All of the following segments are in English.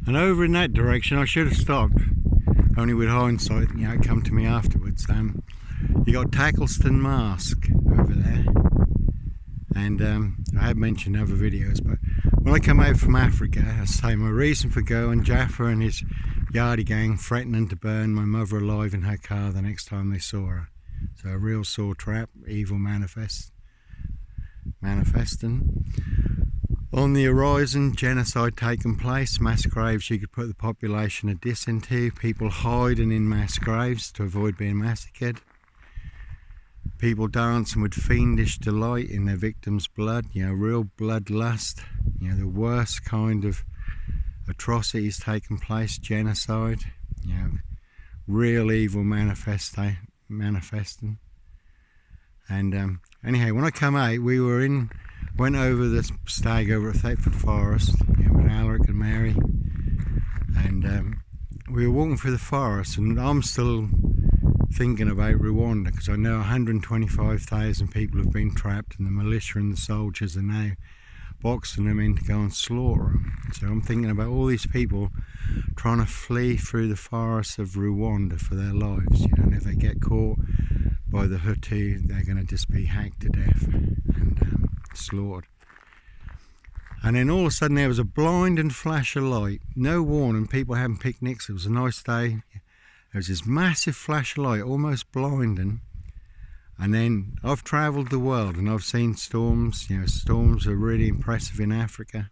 And over in that direction, I should have stopped. Only with hindsight, you know, it come to me afterwards. You got Tackleston Mask over there. And I have mentioned in other videos, but when I come out from Africa, I say my reason for going, Jaffa and his Yardie gang threatening to burn my mother alive in her car the next time they saw her. So a real sore trap, evil manifesting. On the horizon, genocide taking place, mass graves you could put the population of this into, people hiding in mass graves to avoid being massacred. People dancing with fiendish delight in their victims' blood, you know, real bloodlust, you know, the worst kind of atrocities taking place, genocide, you know, real evil manifesting. And anyhow, when I come out, went over this stag over at Thetford Forest, you know, with Alaric and Mary, and we were walking through the forest, and I'm still thinking about Rwanda, because I know 125,000 people have been trapped, and the militia and the soldiers are now boxing them in to go and slaughter them. So I'm thinking about all these people trying to flee through the forests of Rwanda for their lives, you know, and if they get caught by the Hutu, they're going to just be hacked to death and slaughtered. And then all of a sudden there was a blinding flash of light, no warning, people having picnics, it was a nice day. There was this massive flash of light, almost blinding. And then I've travelled the world and I've seen storms. You know, storms are really impressive in Africa.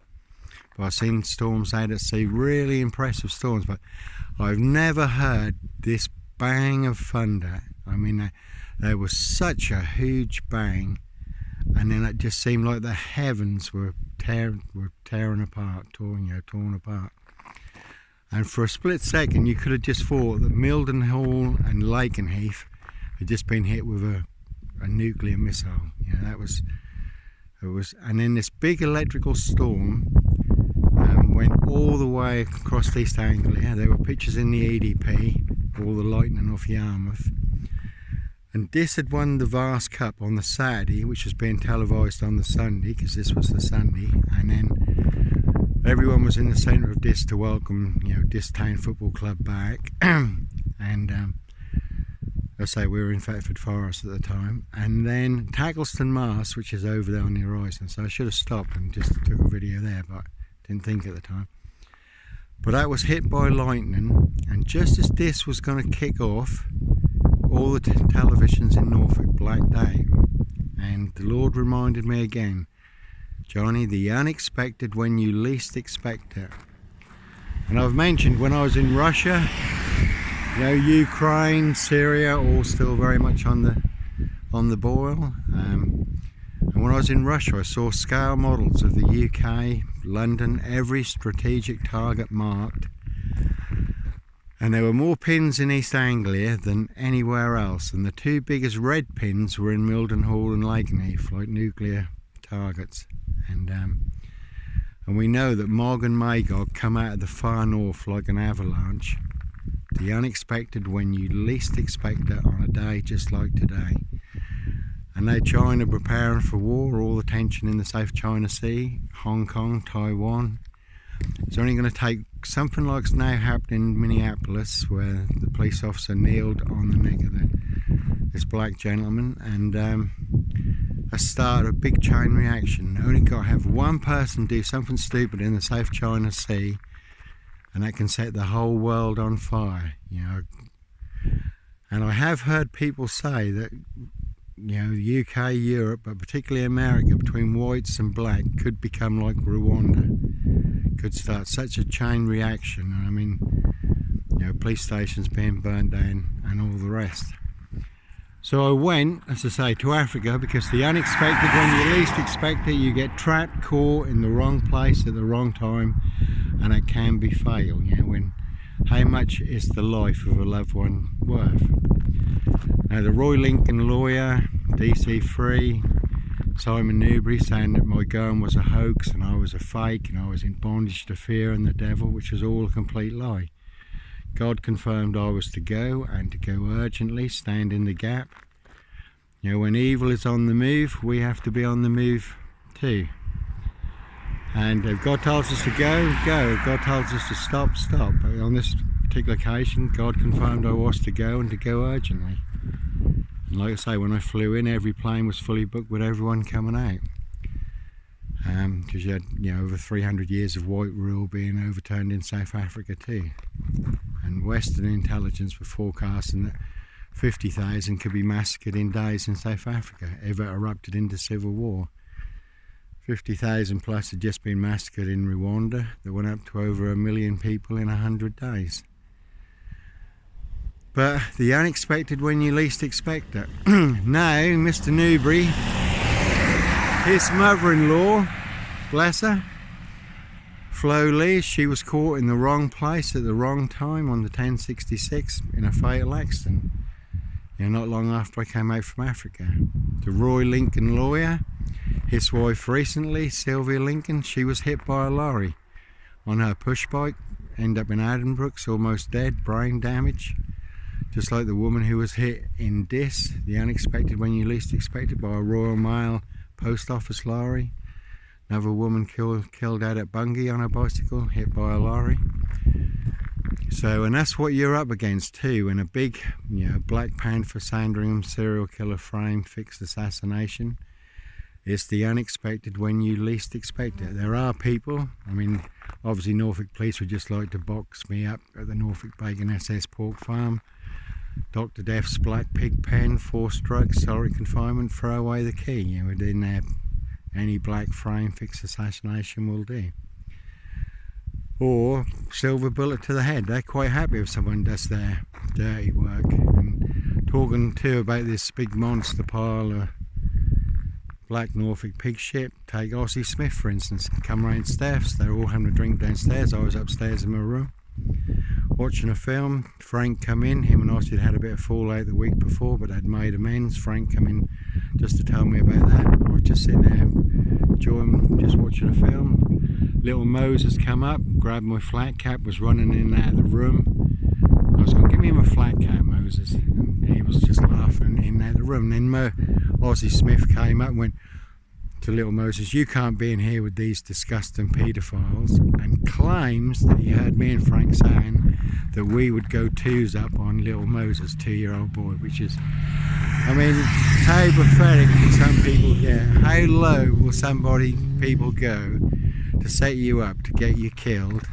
But I've seen storms out at sea, really impressive storms. But I've never heard this bang of thunder. I mean, there was such a huge bang. And then it just seemed like the heavens were tearing apart, torn apart. And for a split second, you could have just thought that Mildenhall and Lakenheath had just been hit with a nuclear missile. You know, it was, and then this big electrical storm went all the way across East Anglia. There were pictures in the EDP, all the lightning off Yarmouth. And this had won the Vast Cup on the Saturday, which was being televised on the Sunday, because this was the Sunday. And then everyone was in the centre of this to welcome, you know, this town football club back. And I say we were in Thetford Forest at the time. And then Tackleston Mask, which is over there on the horizon. So I should have stopped and just took a video there, but didn't think at the time. But that was hit by lightning, and just as this was going to kick off, all the televisions in Norfolk blacked out, and the Lord reminded me again, Johnny, the unexpected when you least expect it. And I've mentioned when I was in Russia, you know, Ukraine, Syria, all still very much on the boil. And when I was in Russia, I saw scale models of the UK, London, every strategic target marked. And there were more pins in East Anglia than anywhere else. And the two biggest red pins were in Mildenhall and Lakenheath, like nuclear targets. And we know that Mog and Magog come out of the far north like an avalanche. The unexpected when you least expect it on a day just like today. And now China preparing for war, all the tension in the South China Sea, Hong Kong, Taiwan. It's only going to take something like it's now happening in Minneapolis, where the police officer kneeled on the neck of this black gentleman, and a start of a big chain reaction. Only got to have one person do something stupid in the South China Sea, and that can set the whole world on fire. You know, and I have heard people say that, you know, the UK, Europe, but particularly America, between whites and black, could become like Rwanda. Could start such a chain reaction. I mean, you know, police stations being burned down and all the rest. So I went, as I say, to Africa, because the unexpected, when you least expect it, you get trapped, caught in the wrong place at the wrong time, and it can be fatal. You know, when how much is the life of a loved one worth? Now, the Roy Lincoln lawyer, DC3, Simon Newbury, saying that my going was a hoax and I was a fake and I was in bondage to fear and the devil, which was all a complete lie. God confirmed I was to go, and to go urgently, stand in the gap. You know, when evil is on the move, we have to be on the move too. And if God tells us to go, go. If God tells us to stop, stop. But on this particular occasion, God confirmed I was to go, and to go urgently. And like I say, when I flew in, every plane was fully booked with everyone coming out. Because you had, over 300 years of white rule being overturned in South Africa too. And Western intelligence were forecasting that 50,000 could be massacred in days in South Africa if it erupted into civil war. 50,000 plus had just been massacred in Rwanda. That went up to over 1 million people in 100 days. But the unexpected when you least expect it. Now, Mr. Newbury, his mother-in-law, bless her, Flo Lee, she was caught in the wrong place at the wrong time on the 1066 in a fatal accident. Not long after I came out from Africa. The Roy Lincoln lawyer, his wife recently, Sylvia Lincoln, she was hit by a lorry on her push bike, ended up in Addenbrooke's, almost dead, brain damage. Just like the woman who was hit in Dis, the unexpected when you least expect it, by a Royal Mail post office lorry. Another woman killed out at Bungay on a bicycle, hit by a lorry. So, and that's what you're up against too, when a big, Black Panther Sandringham serial killer frame fixed assassination. It's the unexpected when you least expect it. There are people, obviously Norfolk police would just like to box me up at the Norfolk Bacon SS pork farm. Dr. Death's black pig pen, forced drugs, solitary confinement, throw away the key. We didn't have any black frame fixed assassination will do. Or silver bullet to the head. They're quite happy if someone does their dirty work. And talking too about this big monster pile of black Norfolk pig shit. Take Aussie Smith for instance, come round Steph's, they're all having a drink downstairs. I was upstairs in my room watching a film. Frank come in, him and Aussie had a bit of fallout the week before, but they'd made amends. Frank come in just to tell me about that. I was just sitting there enjoying, just watching a film. Little Moses come up, grabbed my flat cap, was running in and out of the room. I was going, give me my flat cap, Moses. And he was just laughing in and out of the room. And then Aussie Smith came up and went to little Moses, you can't be in here with these disgusting paedophiles, and claims that he heard me and Frank saying that we would go twos up on little Moses, 2-year-old boy, which is, how pathetic can some people get? How low will people go to set you up, to get you killed,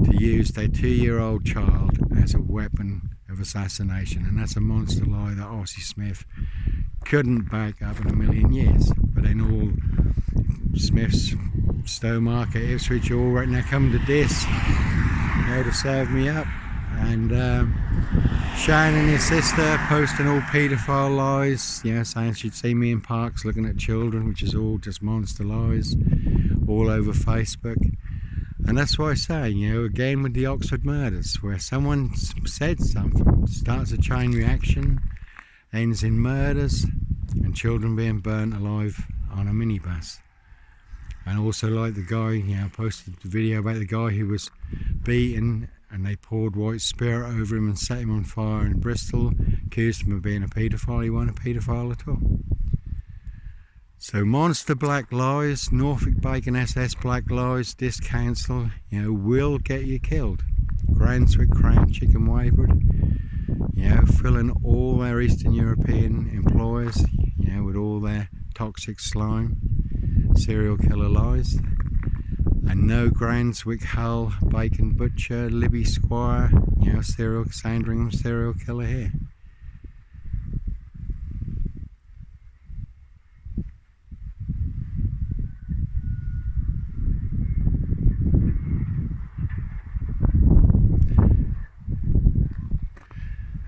to use their 2-year-old child as a weapon of assassination? And that's a monster lie that Aussie Smith couldn't back up in a million years. But then all Smiths, Stowmarket, Ipswich, all right now come to this, to serve me up. And Shane and his sister posting all paedophile lies, saying she'd see me in parks looking at children, which is all just monster lies, all over Facebook. And that's why I say, again with the Oxford murders, where someone said something, starts a chain reaction, ends in murders and children being burnt alive on a minibus. And also like the guy, posted the video about the guy who was beaten and they poured white spirit over him and set him on fire in Bristol, accused him of being a paedophile. He wasn't a paedophile at all. So monster black lies, Norfolk Bacon SS black lies, this council, will get you killed. Granswick, Crown, Chicken Weybridge, filling all their Eastern European employers, with all their toxic slime, serial killer lies. And no Granswick, Hull, Bacon Butcher, Libby Squire, Sandringham serial killer here.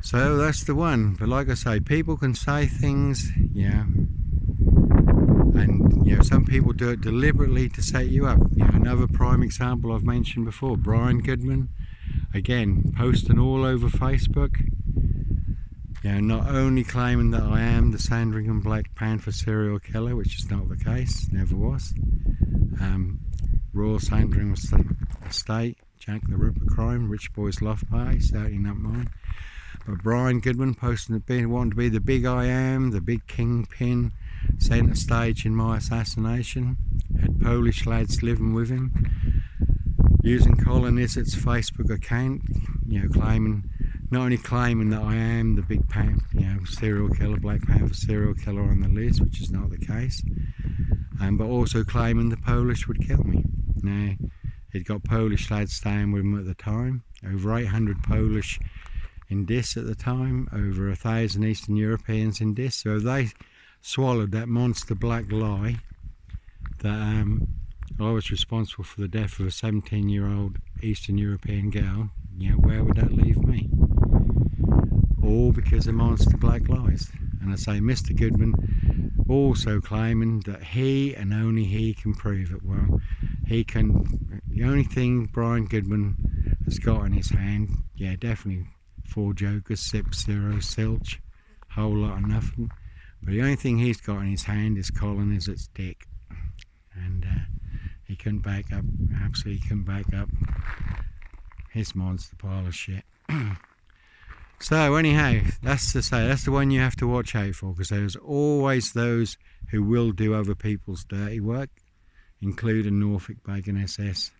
So that's the one. But like I say, people can say things, and some people do it deliberately to set you up. Another prime example I've mentioned before, Brian Goodman, again posting all over Facebook, not only claiming that I am the Sandringham Black Panther serial killer, which is not the case, never was. Royal Sandringham Estate, Jack the Ripper crime, Rich Boys Love Party, certainly not mine. But Brian Goodman posting wanting to be the big I am, the big kingpin, centre stage in my assassination. had Polish lads living with him, using Colin Izzard's Facebook account, you know, not only claiming that I am the big serial killer, Black Panther serial killer on the list, which is not the case, but also claiming the Polish would kill me. Now, he'd got Polish lads staying with him at the time, over 800 Polish in Dis at the time, over 1,000 Eastern Europeans in Dis. So they swallowed that monster black lie that I was responsible for the death of a 17-year-old Eastern European girl. You know, where would that leave me? All because of monster black lies. And I say, Mr. Goodman also claiming that he and only he can prove it. Well, he can. The only thing Brian Goodman has got in his hand, yeah, definitely 4 jokers, 6 zeros, silch, whole lot of nothing. But the only thing he's got in his hand is Colin Izzard's dick. And he couldn't back up, absolutely couldn't back up his monster pile of shit. So anyhow, that's the one you have to watch out for, because there's always those who will do other people's dirty work, including Norfolk Bagan SS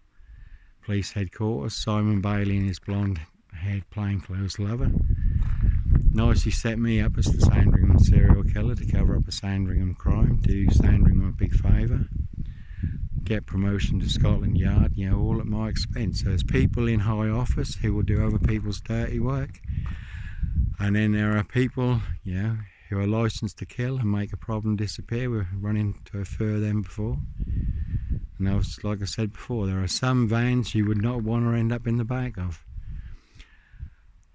Police Headquarters, Simon Bailey and his blonde-haired plainclothes lover. Nicely set me up as the Sandringham serial killer to cover up a Sandringham crime, do Sandringham a big favour, get promotion to Scotland Yard, you know, all at my expense. So there's people in high office who will do other people's dirty work, and then there are people, you know, who are licensed to kill and make a problem disappear. We've run into a few of them before. And like I said before, there are some vans you would not want to end up in the back of.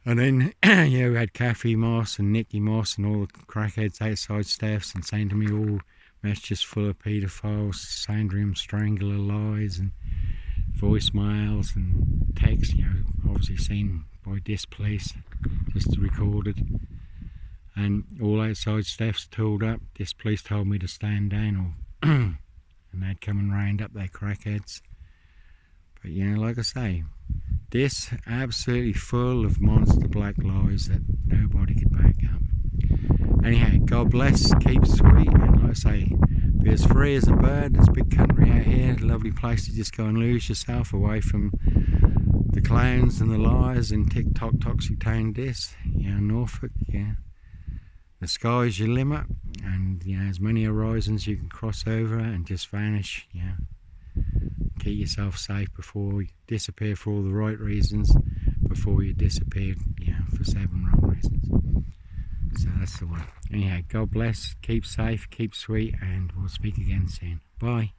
And then, you know, we had Kathy Moss and Nicky Moss and all the crackheads outside staffs and saying to me all messages full of paedophiles, Sandringham strangler lies and voicemails and texts, you know, obviously seen by Dis Police, just recorded. And all outside staffs tooled up. Dis Police told me to stand down, or and they'd come and round up their crackheads. But you know, like I say, this absolutely full of monster black lies that nobody could back up. Anyhow, God bless, keep sweet, and like I say, be as free as a bird. There's a big country out here, a lovely place to just go and lose yourself away from the clowns and the liars in TikTok Toxic Town Dis, you know, Norfolk, yeah. The sky's your limit, and you know, as many horizons you can cross over and just vanish, yeah. Keep yourself safe before you disappear for all the right reasons, before you disappear, yeah, for 7 wrong reasons. So that's the one. Anyhow, God bless, keep safe, keep sweet, and we'll speak again soon. Bye.